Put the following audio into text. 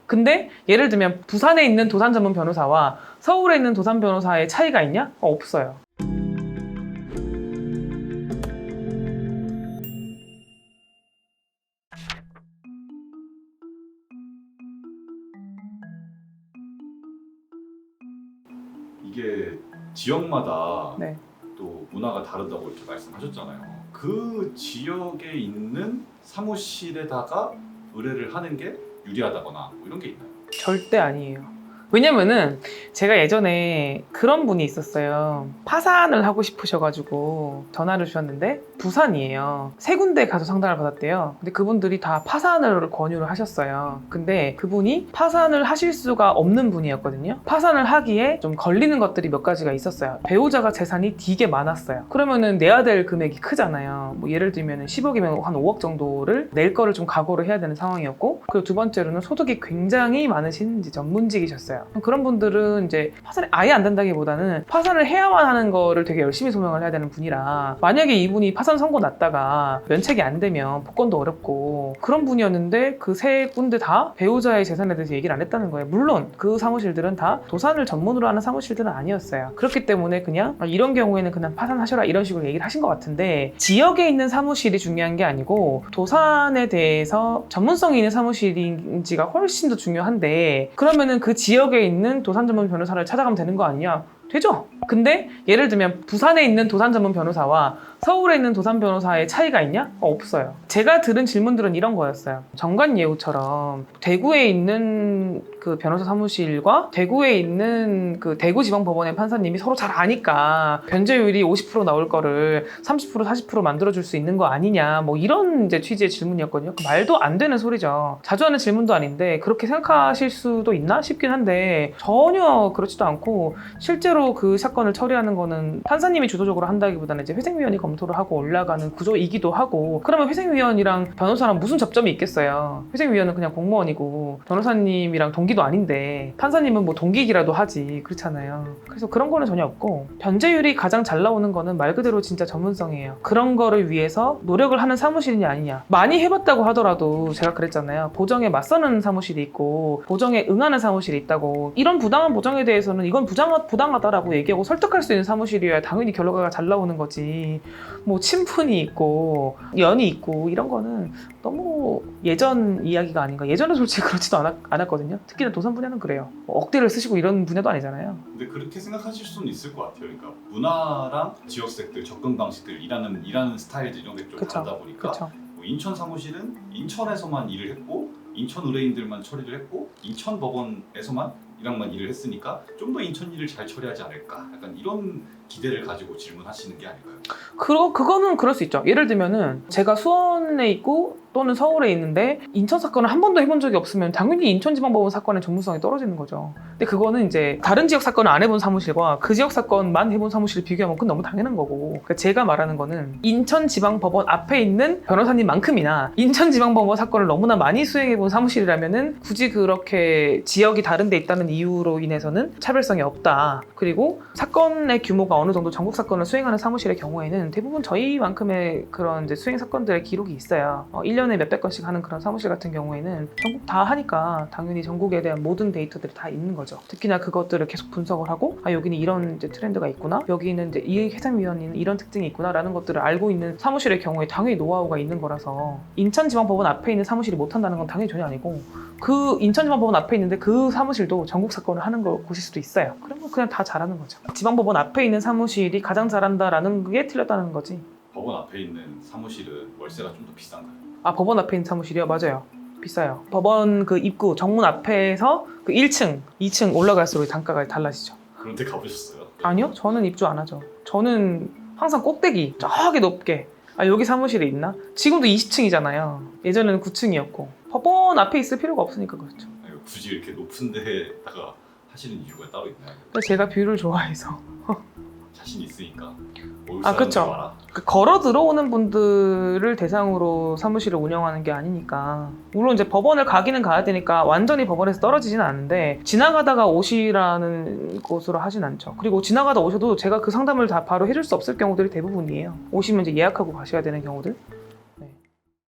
근데 예를 들면 부산에 있는 도산 전문 변호사와 서울에 있는 도산 변호사의 차이가 있냐? 없어요. 이게 지역마다 네. 또 문화가 다르다고 이렇게 말씀하셨잖아요. 그 지역에 있는 사무실에다가 의뢰를 하는 게 유리하다거나 뭐 이런 게 있나요? 절대 아니에요. 왜냐면은 제가 예전에 그런 분이 있었어요. 파산을 하고 싶으셔가지고 전화를 주셨는데 부산이에요. 3군데 가서 상담을 받았대요. 근데 그분들이 다 파산을 권유를 하셨어요. 근데 그분이 파산을 하실 수가 없는 분이었거든요. 파산을 하기에 좀 걸리는 것들이 몇 가지가 있었어요. 배우자가 재산이 되게 많았어요. 그러면은 내야 될 금액이 크잖아요. 뭐 예를 들면 10억이면 한 5억 정도를 낼 거를 좀 각오를 해야 되는 상황이었고, 그리고 두 번째로는 소득이 굉장히 많으신 이제 전문직이셨어요. 그런 분들은 이제 파산이 아예 안 된다기보다는 파산을 해야만 하는 거를 되게 열심히 소명을 해야 되는 분이라, 만약에 이분이 파산 선고 났다가 면책이 안 되면 복권도 어렵고 그런 분이었는데 그 3군데 다 배우자의 재산에 대해서 얘기를 안 했다는 거예요. 물론 그 사무실들은 다 도산을 전문으로 하는 사무실들은 아니었어요. 그렇기 때문에 그냥 이런 경우에는 그냥 파산하셔라 이런 식으로 얘기를 하신 것 같은데, 지역에 있는 사무실이 중요한 게 아니고 도산에 대해서 전문성이 있는 사무실인지가 훨씬 더 중요한데, 그러면은 그 지역에 있는 도산 전문 변호사를 찾아가면 되는 거 아니냐? 되죠. 근데 예를 들면 부산에 있는 도산 전문 변호사와 서울에 있는 도산 변호사의 차이가 있냐? 없어요. 제가 들은 질문들은 이런 거였어요. 정관예우처럼 대구에 있는 그 변호사 사무실과 대구에 있는 그 대구지방법원의 판사님이 서로 잘 아니까 변제율이 50% 나올 거를 30% 40% 만들어줄 수 있는 거 아니냐, 뭐 이런 이제 취지의 질문이었거든요. 말도 안 되는 소리죠. 자주 하는 질문도 아닌데 그렇게 생각하실 수도 있나 싶긴 한데 전혀 그렇지도 않고, 실제로 그 사건을 처리하는 거는 판사님이 주도적으로 한다기보다는 이제 회생위원이 검토를 하고 올라가는 구조이기도 하고, 그러면 회생위원이랑 변호사랑 무슨 접점이 있겠어요. 회생위원은 그냥 공무원이고 변호사님이랑 동기도 아닌데 판사님은 뭐 동기이라도 하지, 그렇잖아요. 그래서 그런 거는 전혀 없고, 변제율이 가장 잘 나오는 거는 말 그대로 진짜 전문성이에요. 그런 거를 위해서 노력을 하는 사무실이냐 아니냐. 많이 해봤다고 하더라도 제가 그랬잖아요. 보정에 맞서는 사무실이 있고 보정에 응하는 사무실이 있다고. 이런 부당한 보정에 대해서는 이건 부당하다라고 얘기하고 설득할 수 있는 사무실이어야 당연히 결과가 잘 나오는 거지. 뭐 친분이 있고 연이 있고 이런 거는 너무 예전 이야기가 아닌가. 예전에 솔직히 그렇지도 않았거든요. 특히나 도산 분야는 그래요. 뭐 억대를 쓰시고 이런 분야도 아니잖아요. 근데 그렇게 생각하실 수는 있을 것 같아요. 그러니까 문화랑 지역색들, 접근 방식들, 일하는 스타일들 이런 게 좀 다르다 보니까 뭐 인천 사무실은 인천에서만 일을 했고 인천 의뢰인들만 처리를 했고 인천 법원에서만 이랑만 일을 했으니까 좀 더 인천 일을 잘 처리하지 않을까, 약간 이런 기대를 가지고 질문하시는 게 아닐까요? 그거는 그럴 수 있죠. 예를 들면은 제가 수원에 있고 또는 서울에 있는데 인천 사건을 한 번도 해본 적이 없으면 당연히 인천지방법원 사건의 전문성이 떨어지는 거죠. 근데 그거는 이제 다른 지역 사건을 안 해본 사무실과 그 지역 사건만 해본 사무실을 비교하면 그건 너무 당연한 거고, 그러니까 제가 말하는 거는 인천지방법원 앞에 있는 변호사님만큼이나 인천지방법원 사건을 너무나 많이 수행해본 사무실이라면은 굳이 그렇게 지역이 다른 데 있다는 이유로 인해서는 차별성이 없다. 그리고 사건의 규모가 어느 정도 전국 사건을 수행하는 사무실의 경우에는 대부분 저희만큼의 그런 이제 수행 사건들의 기록이 있어요. 1년에 몇백 건씩 하는 그런 사무실 같은 경우에는 전국 다 하니까 당연히 전국에 대한 모든 데이터들이 다 있는 거죠. 특히나 그것들을 계속 분석을 하고, 여기는 이런 이제 트렌드가 있구나, 여기는 이제 이 해상위원회는 이런 특징이 있구나라는 것들을 알고 있는 사무실의 경우에 당연히 노하우가 있는 거라서, 인천지방법원 앞에 있는 사무실이 못한다는 건 당연히 전혀 아니고, 그 인천지방법원 앞에 있는데 그 사무실도 전국 사건을 하는 곳일 수도 있어요. 그러면 그냥 다 잘하는 거죠. 지방법원 앞에 있는 사무실이 가장 잘한다라는 게 틀렸다는 거지. 법원 앞에 있는 사무실은 월세가 좀 더 비싼가요? 법원 앞에 있는 사무실이요? 맞아요. 비싸요. 법원 그 입구 정문 앞에서 그 1층, 2층 올라갈수록 단가가 달라지죠. 그런데 가보셨어요? 아니요, 저는 입주 안 하죠. 저는 항상 꼭대기 저기 높게. 여기 사무실에 있나? 지금도 20층이잖아요. 예전에는 9층이었고. 법원 앞에 있을 필요가 없으니까 그렇죠. 아니, 굳이 이렇게 높은 데다가 하시는 이유가 따로 있나요? 제가 뷰를 좋아해서. 자신 있으니까. 그렇죠. 걸어 들어오는 분들을 대상으로 사무실을 운영하는 게 아니니까. 물론 이제 법원을 가기는 가야 되니까 완전히 법원에서 떨어지지는 않는데, 지나가다가 오시라는 곳으로 하진 않죠. 그리고 지나가다 오셔도 제가 그 상담을 다 바로 해줄 수 없을 경우들이 대부분이에요. 오시면 이제 예약하고 가셔야 되는 경우들.